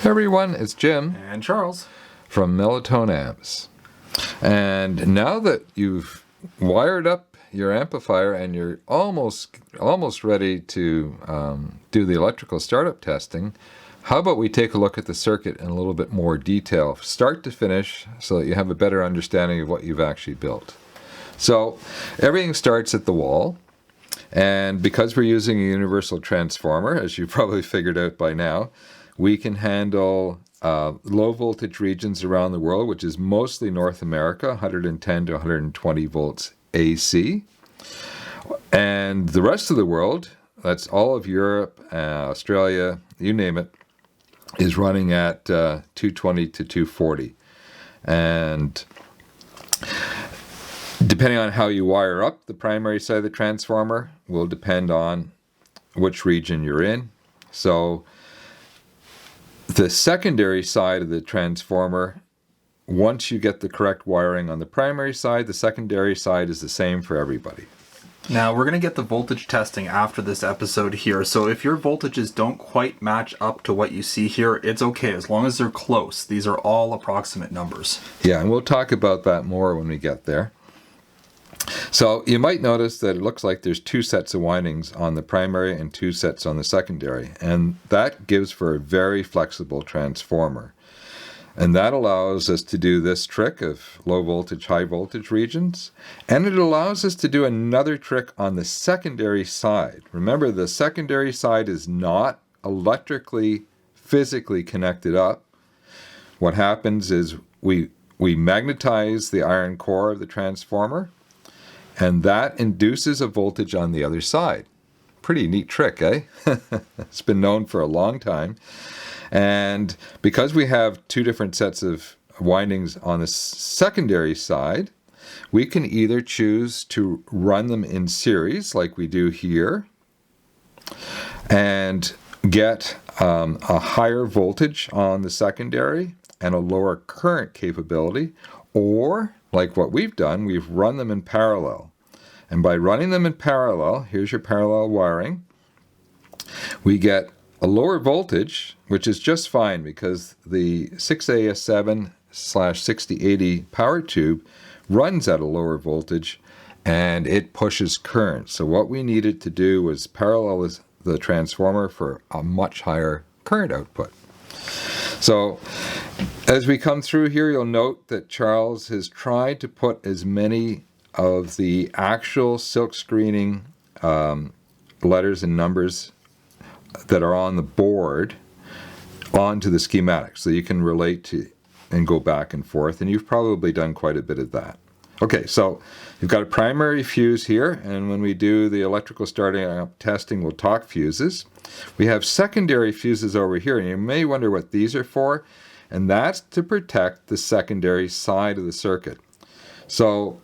everyone, it's Jim and Charles from Mellow amps. And now that you've wired up your amplifier and you're almost ready to do the electrical startup testing, how about we take a look at the circuit in a little bit more detail, start to finish, so that you have a better understanding of what you've actually built. So everything starts at the wall, and because we're using a universal transformer, as you've probably figured out by now, we can handle low voltage regions around the world, which is mostly North America, 110 to 120 volts AC. And the rest of the world, that's all of Europe, Australia, you name it, is running at 220 to 240. And depending on how you wire up the primary side of the transformer will depend on which region you're in. So the secondary side of the transformer, once you get the correct wiring on the primary side, the secondary side is the same for everybody. Now, we're going to get the voltage testing after this episode here, so if your voltages don't quite match up to what you see here, it's okay, as long as they're close. These are all approximate numbers. Yeah, and we'll talk about that more when we get there. So you might notice that it looks like there's two sets of windings on the primary and two sets on the secondary, and that gives for a very flexible transformer. And that allows us to do this trick of low voltage, high voltage regions, and it allows us to do another trick on the secondary side. Remember, the secondary side is not electrically, physically connected up. What happens is we magnetize the iron core of the transformer, and that induces a voltage on the other side. Pretty neat trick, eh? It's been known for a long time. And because we have two different sets of windings on the secondary side, we can either choose to run them in series, like we do here, and get a higher voltage on the secondary and a lower current capability, or like what we've done, we've run them in parallel. And by running them in parallel, here's your parallel wiring, we get a lower voltage, which is just fine because the 6AS7/6080 power tube runs at a lower voltage and it pushes current. So what we needed to do was parallel the transformer for a much higher current output. So as we come through here, you'll note that Charles has tried to put as many of the actual silk screening letters and numbers that are on the board onto the schematic, so you can relate to and go back and forth, and you've probably done quite a bit of that. Okay, so you've got a primary fuse here, and when we do the electrical starting up testing, we'll talk fuses. We have secondary fuses over here, and you may wonder what these are for, and that's to protect the secondary side of the circuit. So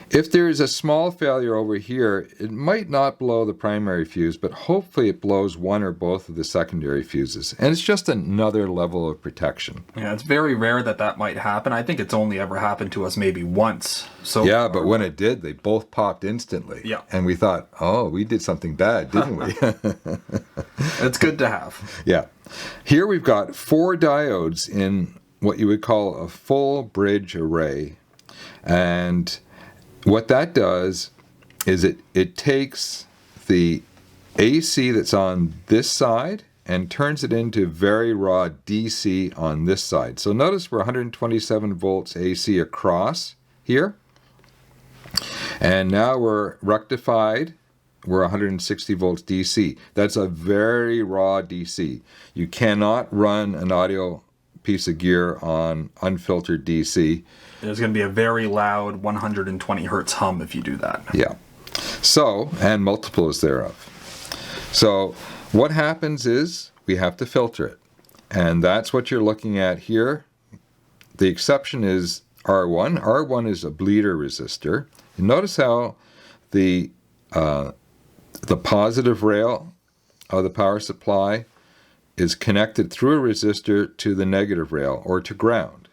if there's a small failure over here, it might not blow the primary fuse, but hopefully it blows one or both of the secondary fuses. And it's just another level of protection. Yeah, it's very rare that might happen. I think it's only ever happened to us maybe once. So yeah, but when it did, they both popped instantly. Yeah. And we thought, oh, we did something bad, didn't we? It's good to have. Yeah. Here we've got 4 diodes in what you would call a full bridge array. And what that does is it takes the AC that's on this side and turns it into very raw DC on this side. So notice we're 127 volts AC across here. And now we're rectified. We're 160 volts DC. That's a very raw DC. You cannot run an audio piece of gear on unfiltered DC. There's going to be a very loud 120 hertz hum if you do that. Yeah. So, and multiples thereof. So what happens is we have to filter it. And that's what you're looking at here. The exception is R1. R1 is a bleeder resistor. You notice how the positive rail of the power supply is connected through a resistor to the negative rail or to ground.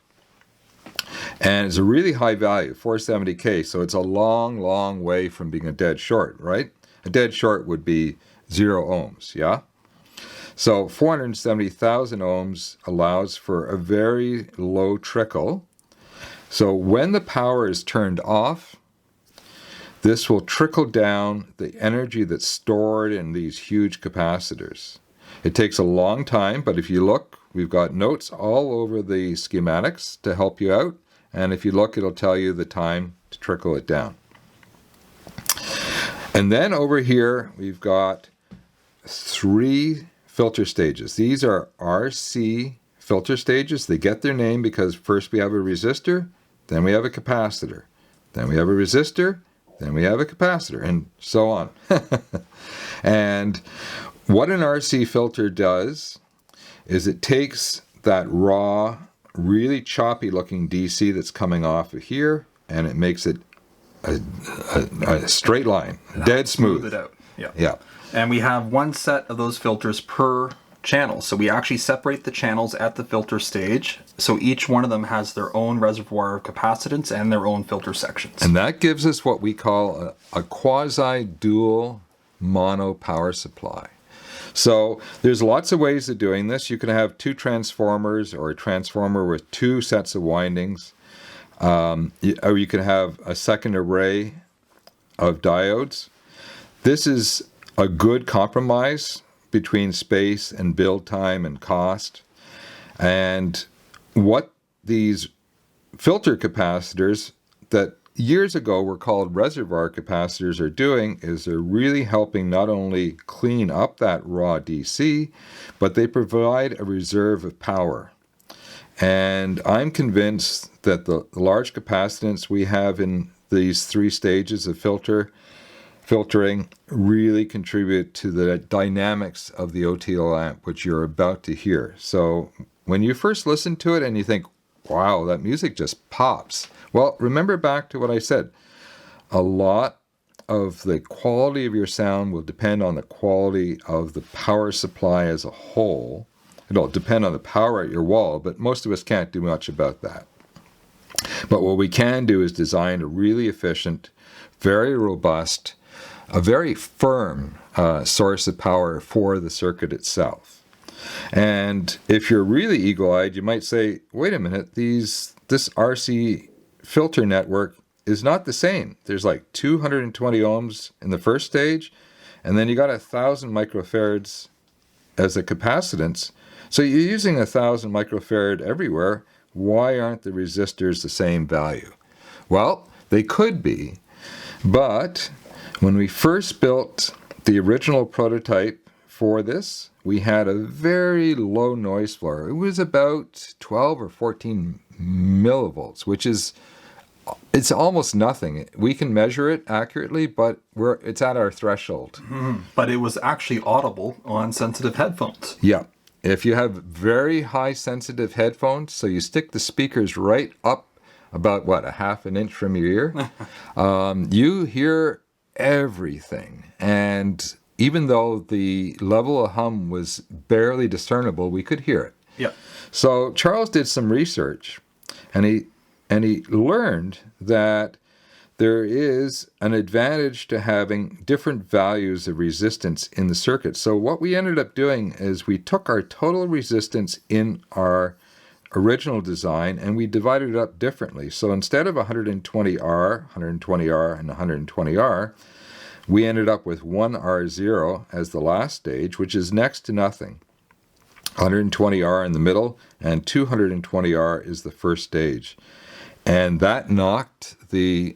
And it's a really high value, 470K, so it's a long, long way from being a dead short, right? A dead short would be 0 ohms, yeah? So 470,000 ohms allows for a very low trickle. So when the power is turned off, this will trickle down the energy that's stored in these huge capacitors. It takes a long time, but if you look, we've got notes all over the schematics to help you out. And if you look, it'll tell you the time to trickle it down. And then over here, we've got 3 filter stages. These are RC filter stages. They get their name because first we have a resistor, then we have a capacitor, then we have a resistor, then we have a capacitor, and so on. And what an RC filter does is it takes that raw, really choppy looking DC that's coming off of here, and it makes it a straight line, dead smooth. It out. Yeah. And we have one set of those filters per channel. So we actually separate the channels at the filter stage. So each one of them has their own reservoir of capacitance and their own filter sections. And that gives us what we call a quasi-dual mono power supply. So there's lots of ways of doing this. You can have 2 transformers or a transformer with 2 sets of windings. Or you can have a second array of diodes. This is a good compromise between space and build time and cost. And what these filter capacitors that years ago were called reservoir capacitors are doing is they're really helping not only clean up that raw DC, but they provide a reserve of power. And I'm convinced that the large capacitance we have in these 3 stages of filtering really contribute to the dynamics of the OTL amp, which you're about to hear. So when you first listen to it and you think, wow, that music just pops. Well, remember back to what I said. A lot of the quality of your sound will depend on the quality of the power supply as a whole. It'll depend on the power at your wall, but most of us can't do much about that. But what we can do is design a really efficient, very robust, a very firm source of power for the circuit itself. And if you're really eagle-eyed, you might say, wait a minute, this RC filter network is not the same. There's like 220 ohms in the first stage, and then you got 1,000 microfarads as a capacitance. So you're using 1,000 microfarad everywhere. Why aren't the resistors the same value? Well, they could be, but when we first built the original prototype for this, we had a very low noise floor. It was about 12 or 14 millivolts, which is, it's almost nothing. We can measure it accurately, but it's at our threshold. But it was actually audible on sensitive headphones. Yeah. If you have very high sensitive headphones, so you stick the speakers right up about, a half an inch from your ear, you hear everything. And even though the level of hum was barely discernible, we could hear it. Yeah. So Charles did some research, and he learned that there is an advantage to having different values of resistance in the circuit. So what we ended up doing is we took our total resistance in our original design and we divided it up differently. So instead of 120R, 120R, and 120R, we ended up with 1R0 as the last stage, which is next to nothing. 120R in the middle, and 220R is the first stage. And that knocked the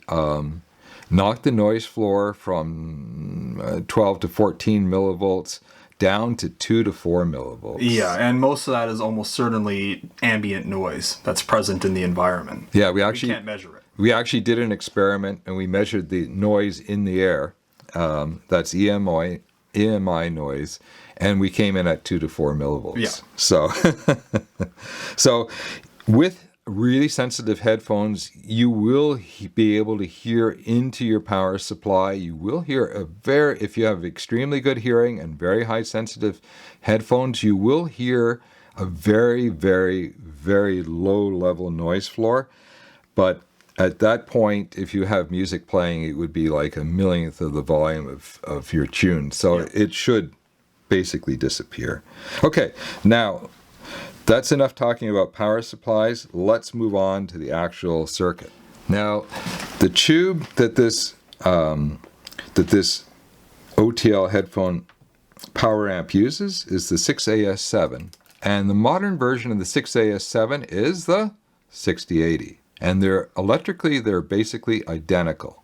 noise floor from 12 to 14 millivolts down to 2 to 4 millivolts. Yeah, and most of that is almost certainly ambient noise that's present in the environment. Yeah, we can't measure it. We actually did an experiment and we measured the noise in the air. That's EMI noise, and we came in at 2 to 4 millivolts. Yeah. So with really sensitive headphones, you will be able to hear into your power supply. You will hear if you have extremely good hearing and very high sensitive headphones, you will hear a very, very, very low level noise floor. But at that point, if you have music playing, it would be like a millionth of the volume of your tune. So it should basically disappear. Okay, now that's enough talking about power supplies. Let's move on to the actual circuit. Now, the tube that this OTL headphone power amp uses is the 6AS7, and the modern version of the 6AS7 is the 6080, and they're basically identical.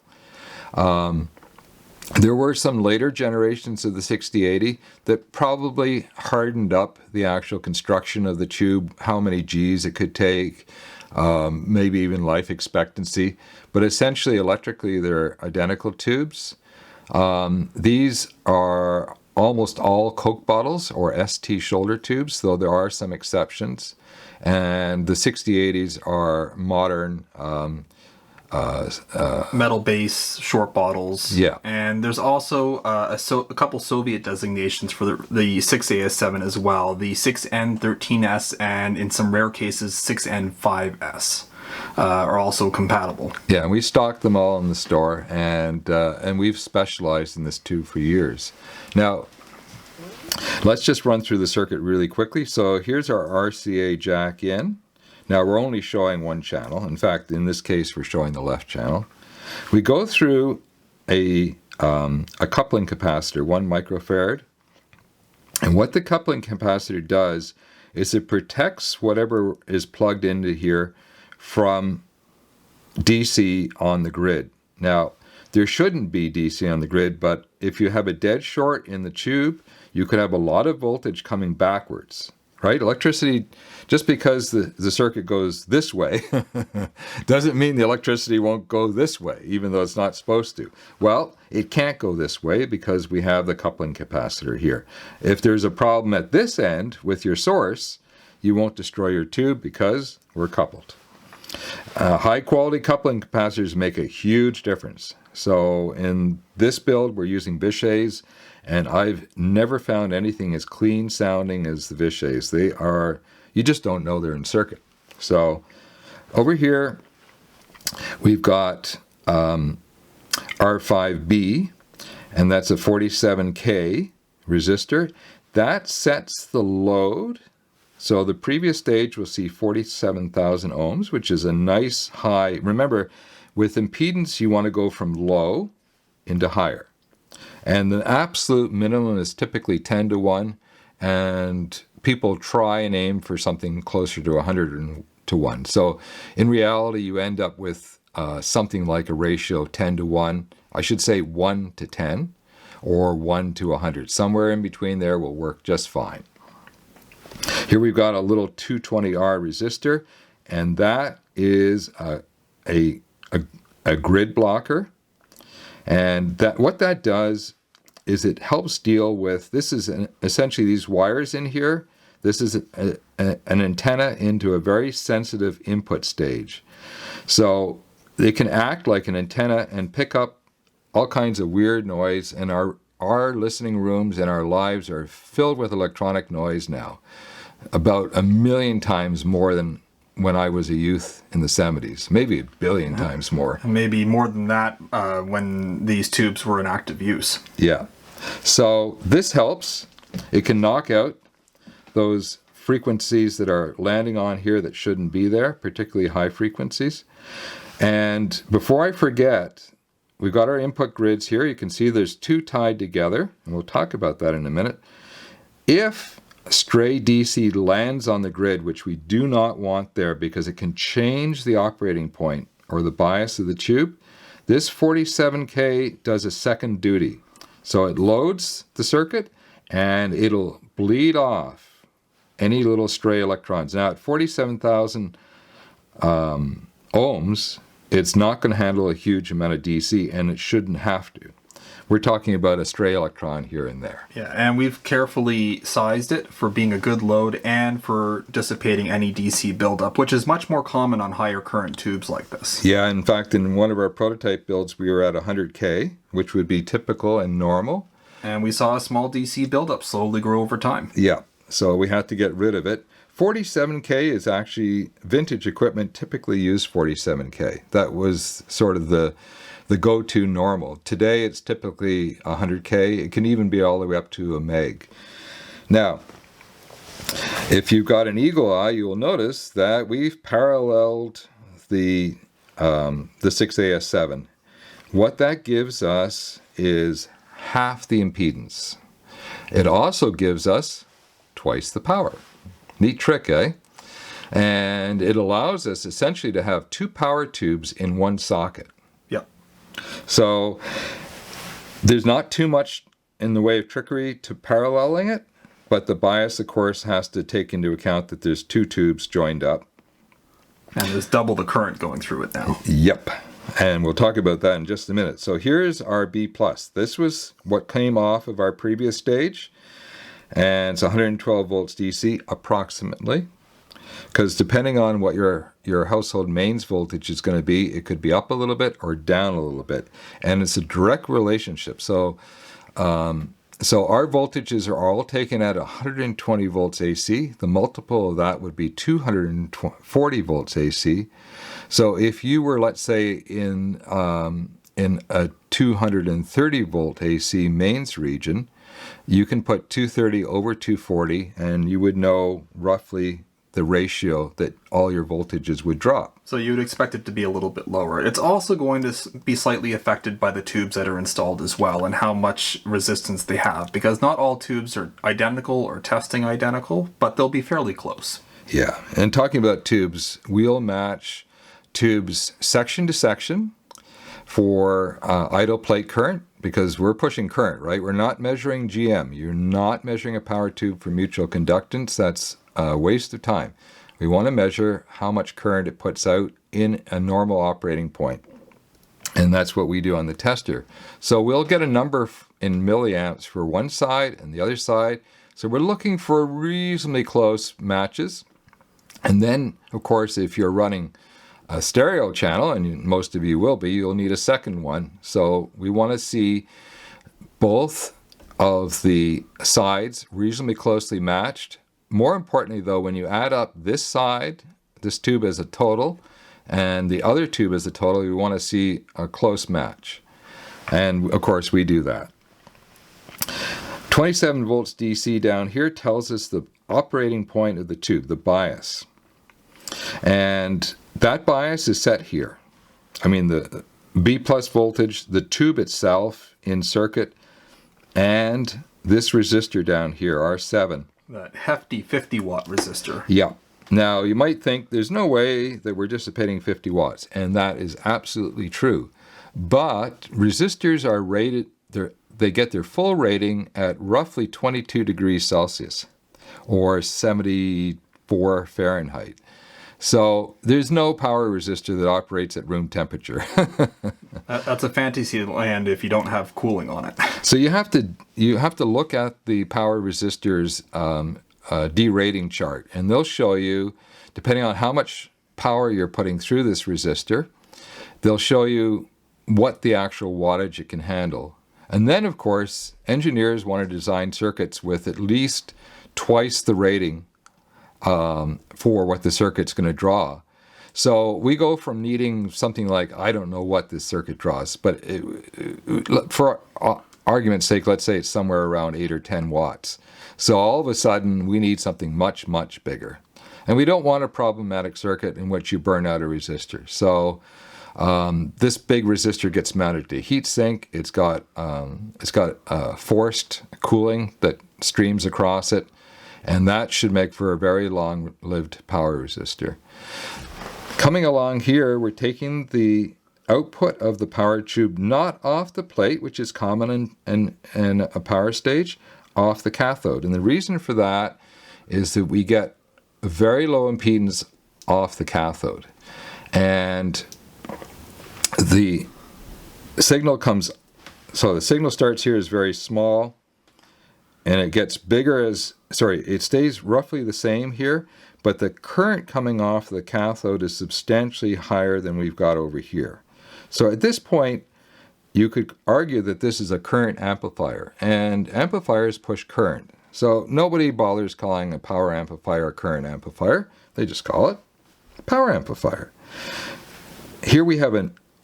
There were some later generations of the 6080 that probably hardened up the actual construction of the tube, how many Gs it could take, maybe even life expectancy. But essentially, electrically, they're identical tubes. These are almost all Coke bottles or ST shoulder tubes, though there are some exceptions. And the 6080s are modern metal base short bottles. Yeah. And there's also a couple Soviet designations for the 6AS7 as well. The 6N13S and in some rare cases 6N5S are also compatible. Yeah, and we stock them all in the store, and we've specialized in this tube for years. Now, let's just run through the circuit really quickly. So here's our RCA jack in. Now we're only showing one channel. In fact, in this case, we're showing the left channel. We go through a coupling capacitor, 1 microfarad. And what the coupling capacitor does is it protects whatever is plugged into here from DC on the grid. Now, there shouldn't be DC on the grid, but if you have a dead short in the tube, you could have a lot of voltage coming backwards. Right? Electricity, just because the circuit goes this way, doesn't mean the electricity won't go this way, even though it's not supposed to. Well, it can't go this way because we have the coupling capacitor here. If there's a problem at this end with your source, you won't destroy your tube because we're coupled. High quality coupling capacitors make a huge difference. So in this build, we're using Vichys, and I've never found anything as clean sounding as the Vichys. They are, you just don't know they're in circuit. So over here, we've got R5B, and that's a 47K resistor. That sets the load. So the previous stage will see 47,000 ohms, which is a nice high. Remember, with impedance, you want to go from low into higher. And the absolute minimum is typically 10 to 1, and people try and aim for something closer to 100 to 1. So in reality, you end up with something like a ratio 10 to 1. I should say 1 to 10 or 1 to 100. Somewhere in between there will work just fine. Here we've got a little 220R resistor, and that is a grid blocker. And what that does is it helps deal with, this is essentially these wires in here. This is an antenna into a very sensitive input stage. So they can act like an antenna and pick up all kinds of weird noise, and our listening rooms and our lives are filled with electronic noise now, about 1 million times more than when I was a youth in the 70s, maybe 1 billion times more. Maybe more than that when these tubes were in active use. Yeah. So this helps. It can knock out those frequencies that are landing on here that shouldn't be there, particularly high frequencies. And before I forget, we've got our input grids here. You can see there's 2 tied together, and we'll talk about that in a minute. If stray DC lands on the grid, which we do not want there because it can change the operating point or the bias of the tube, this 47K does a second duty. So it loads the circuit and it'll bleed off any little stray electrons. Now at 47,000 ohms, it's not going to handle a huge amount of DC, and it shouldn't have to. We're talking about a stray electron here and there. Yeah, and we've carefully sized it for being a good load and for dissipating any DC buildup, which is much more common on higher current tubes like this. Yeah, in fact, in one of our prototype builds, we were at 100K, which would be typical and normal. And we saw a small DC buildup slowly grow over time. Yeah, so we had to get rid of it. 47K is actually vintage equipment typically used 47K. That was sort of the go-to normal. Today it's typically 100K. It can even be all the way up to a meg. Now, if you've got an eagle eye, you will notice that we've paralleled the 6AS7. What that gives us is half the impedance. It also gives us twice the power. Neat trick, eh? And it allows us essentially to have two power tubes in one socket. Yep. So there's not too much in the way of trickery to paralleling it, but the bias, of course, has to take into account that there's two tubes joined up. And there's double the current going through it now. Yep. And we'll talk about that in just a minute. So here's our B+. This was what came off of our previous stage. And it's 112 volts DC approximately. Because depending on what your household mains voltage is going to be, it could be up a little bit or down a little bit. And it's a direct relationship. So our voltages are all taken at 120 volts AC. The multiple of that would be 240 volts AC. So if you were, let's say, in a 230 volt AC mains region, you can put 230 over 240, and you would know roughly the ratio that all your voltages would drop. So you would expect it to be a little bit lower. It's also going to be slightly affected by the tubes that are installed as well and how much resistance they have, because not all tubes are identical or testing identical, but they'll be fairly close. Yeah, and talking about tubes, we'll match tubes section to section for idle plate current, because we're pushing current, right? We're not measuring GM. You're not measuring a power tube for mutual conductance. That's a waste of time. We want to measure how much current it puts out in a normal operating point. And that's what we do on the tester. So we'll get a number in milliamps for one side and the other side. So we're looking for reasonably close matches. And then, of course, if you're running a stereo channel, and most of you will be, you'll need a second one. So we want to see both of the sides reasonably closely matched. More importantly, though, when you add up this side, this tube as a total, and the other tube as a total, we want to see a close match. And of course, we do that. 27 volts DC down here tells us the operating point of the tube, the bias. And that bias is set here. I mean, the B+ voltage, the tube itself in circuit, and this resistor down here, R7. That hefty 50 watt resistor. Yeah. Now, you might think there's no way that we're dissipating 50 watts, and that is absolutely true. But resistors are rated, they get their full rating at roughly 22 degrees Celsius, or 74 Fahrenheit. So there's no power resistor that operates at room temperature. That's a fantasy land if you don't have cooling on it. So you have to look at the power resistors derating chart, and they'll show you, depending on how much power you're putting through this resistor, they'll show you what the actual wattage it can handle. And then, of course, engineers want to design circuits with at least twice the rating for what the circuit's going to draw. So we go from needing something like, I don't know what this circuit draws, but for argument's sake, let's say it's somewhere around 8 or 10 watts. So all of a sudden, we need something much, much bigger. And we don't want a problematic circuit in which you burn out a resistor. So this big resistor gets mounted to a heat sink. It's got forced cooling that streams across it. And that should make for a very long-lived power resistor. Coming along here, we're taking the output of the power tube not off the plate, which is common in a power stage, off the cathode. And the reason for that is that we get very low impedance off the cathode. And the signal the signal starts here as very small, and it gets bigger it stays roughly the same here, but the current coming off the cathode is substantially higher than we've got over here. So at this point, you could argue that this is a current amplifier, and amplifiers push current. So nobody bothers calling a power amplifier a current amplifier. They just call it a power amplifier. Here we have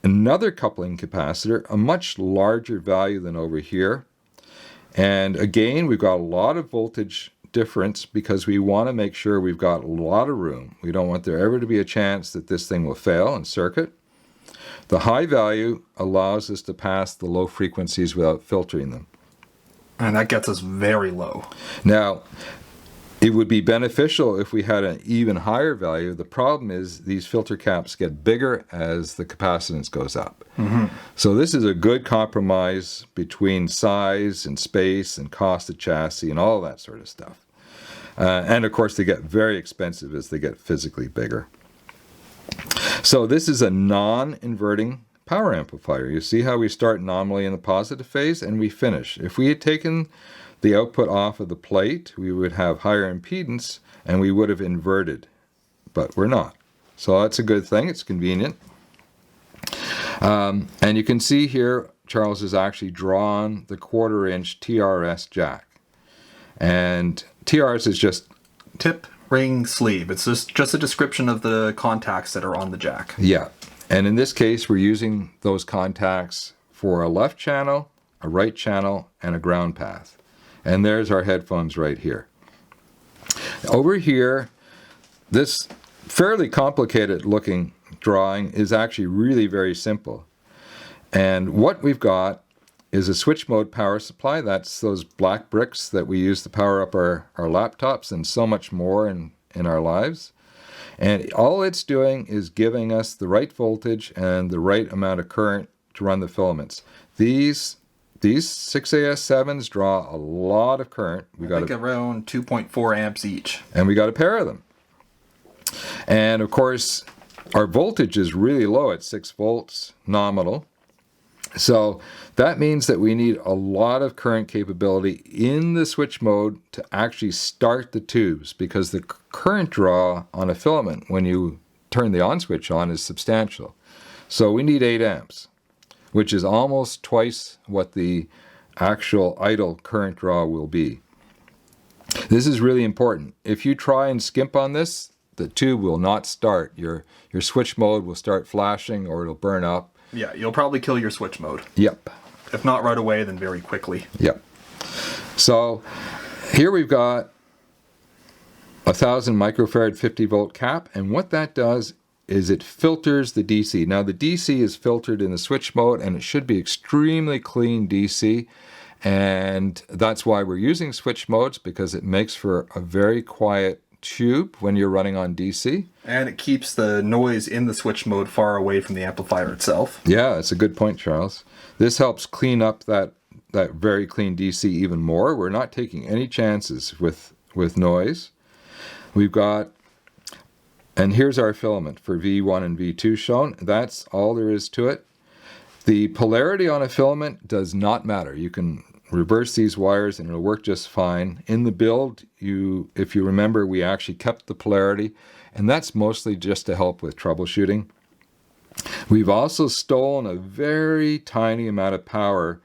another coupling capacitor, a much larger value than over here. And again, we've got a lot of voltage difference because we want to make sure we've got a lot of room. We don't want there ever to be a chance that this thing will fail and circuit. The high value allows us to pass the low frequencies without filtering them. And that gets us very low. Now, it would be beneficial if we had an even higher value. The problem is these filter caps get bigger as the capacitance goes up. Mm-hmm. So this is a good compromise between size and space and cost of chassis and all that sort of stuff. And of course, they get very expensive as they get physically bigger. So this is a non-inverting power amplifier. You see how we start nominally in the positive phase and we finish. If we had taken the output off of the plate, we would have higher impedance and we would have inverted, but we're not. So that's a good thing. It's convenient. And you can see here, Charles has actually drawn the 1/4-inch TRS jack. And TRS is just Tip, ring, sleeve. It's just a description of the contacts that are on the jack. Yeah, and in this case, we're using those contacts for a left channel, a right channel, and a ground path. And there's our headphones right here. Over here, this fairly complicated looking drawing is actually really very simple. And what we've got is a switch mode power supply. That's those black bricks that we use to power up our laptops and so much more in our lives. And all it's doing is giving us the right voltage and the right amount of current to run the filaments. These 6AS7s draw a lot of current. I think around 2.4 amps each. And we got a pair of them. And of course, our voltage is really low at 6 volts nominal. So that means that we need a lot of current capability in the switch mode to actually start the tubes, because the current draw on a filament when you turn the on switch on is substantial. So we need 8 amps, which is almost twice what the actual idle current draw will be. This is really important. If you try and skimp on this, the tube will not start. Your switch mode will start flashing or it'll burn up. Yeah, you'll probably kill your switch mode. Yep. If not right away, then very quickly. Yep. So here we've got 1,000 microfarad 50 volt cap, and what that does is it filters the DC. Now the DC is filtered in the switch mode and it should be extremely clean DC, and that's why we're using switch modes, because it makes for a very quiet tube when you're running on DC. And it keeps the noise in the switch mode far away from the amplifier itself. Yeah, it's a good point, Charles. This helps clean up that very clean DC even more. We're not taking any chances with noise. We've got, and here's our filament for V1 and V2 shown. That's all there is to it. The polarity on a filament does not matter. You can reverse these wires and it'll work just fine. In the build, if you remember, we actually kept the polarity, and that's mostly just to help with troubleshooting. We've also stolen a very tiny amount of power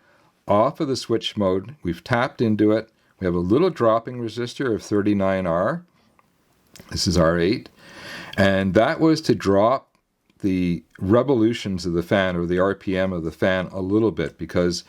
off of the switch mode. We've tapped into it. We have a little dropping resistor of 39R. This is R8. And that was to drop the revolutions of the fan, or the RPM of the fan, a little bit, because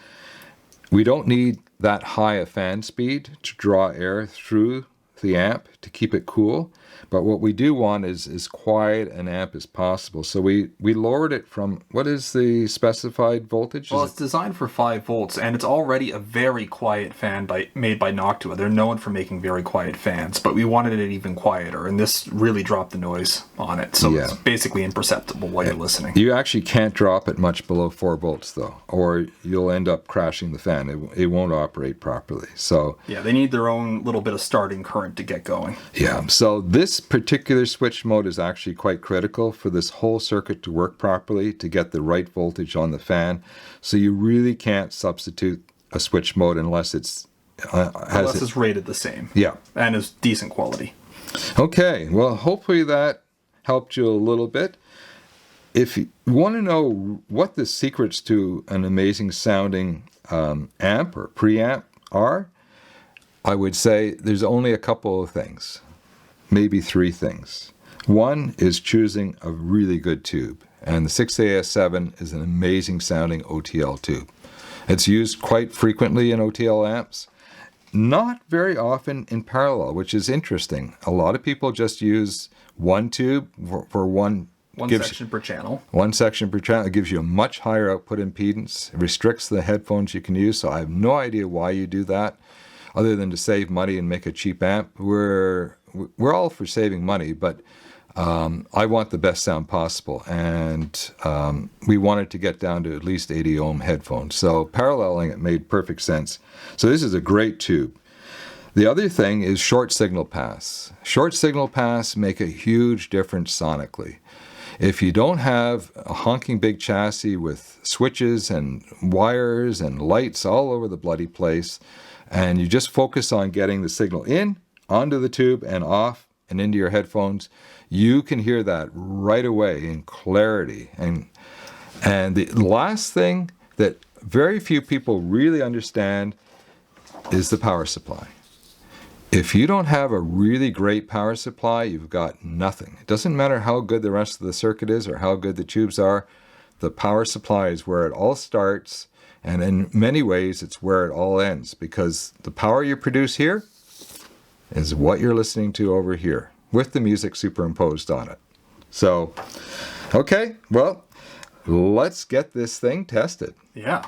we don't need that high a fan speed to draw air through the amp to keep it cool. But what we do want is as quiet an amp as possible. So we lowered it from, what is the specified voltage? Well, it's designed for 5 volts, and it's already a very quiet fan made by Noctua. They're known for making very quiet fans, but we wanted it even quieter, and this really dropped the noise on it. So It's basically imperceptible while you're listening. You actually can't drop it much below 4 volts, though, or you'll end up crashing the fan. It won't operate properly. So yeah, they need their own little bit of starting current to get going. Yeah, so this particular switch mode is actually quite critical for this whole circuit to work properly, to get the right voltage on the fan. So you really can't substitute a switch mode unless it's it's rated the same. Yeah. And is decent quality. Okay, well, hopefully that helped you a little bit. If you want to know what the secrets to an amazing sounding amp or preamp are, I would say there's only a couple of things, maybe three things. One is choosing a really good tube, and the 6AS7 is an amazing sounding OTL tube. It's used quite frequently in OTL amps, not very often in parallel, which is interesting. A lot of people just use one tube for one section per channel. One section per channel. It gives you a much higher output impedance. It restricts the headphones you can use, so I have no idea why you do that, other than to save money and make a cheap amp. We're all for saving money, but I want the best sound possible, and we wanted to get down to at least 80 ohm headphones. So paralleling it made perfect sense. So this is a great tube. The other thing is short signal pass. Short signal pass make a huge difference sonically. If you don't have a honking big chassis with switches and wires and lights all over the bloody place, and you just focus on getting the signal in, onto the tube, and off, and into your headphones, you can hear that right away in clarity. And the last thing that very few people really understand is the power supply. If you don't have a really great power supply, you've got nothing. It doesn't matter how good the rest of the circuit is or how good the tubes are. The power supply is where it all starts, and in many ways it's where it all ends, because the power you produce here is what you're listening to over here, with the music superimposed on it. So, okay, well, let's get this thing tested. Yeah.